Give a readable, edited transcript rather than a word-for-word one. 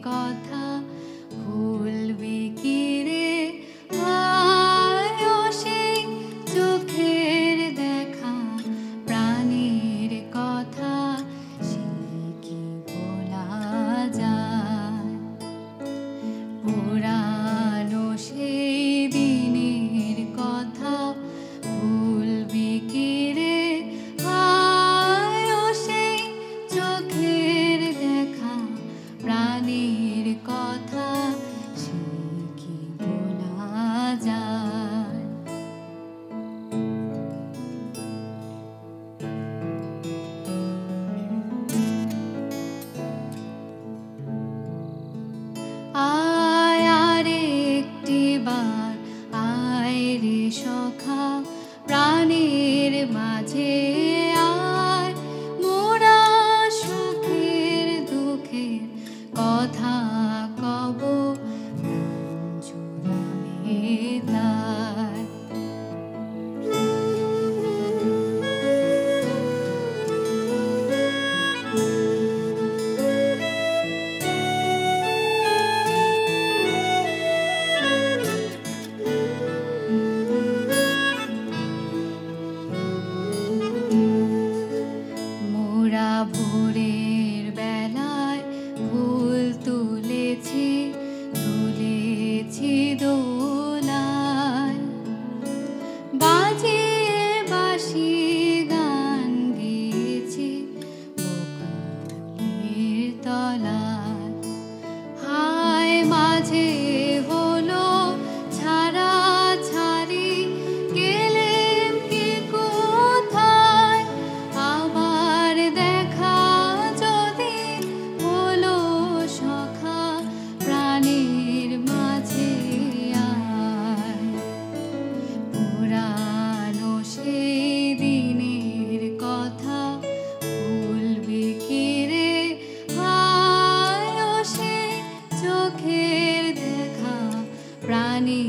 কথা ভুলবি কি রে আয় সেই চোখের দেখা প্রাণীর কথা সে কি বলা যায় পুরানো সেই দিনের কথা ভুলবি কি রে আয় সেই চোখের দেখা প্রাণীর কথা সে কি বলা যায় আয় আরেকটি বার আয় রে সখা প্রাণের মাঝে আয় মোরা সুখের দুঃখের কথা কব প্রাণ জুড়াবে তার মোরা ভোরের বেলায় ফুল তুলেছি দোলায় বাজিয়ে বাঁশি গান গেয়েছি বকুলের তলায় হায় মাঝে হলো ছাড়া ছাড়ি গেলেন কি কোথায় আবার দেখা যদি হলো সখা প্রাণীর মাঝে আয় পুরানো সেই দিনের কথা ভুলবি কি রে আয় সেই চোখের দেখা প্রাণী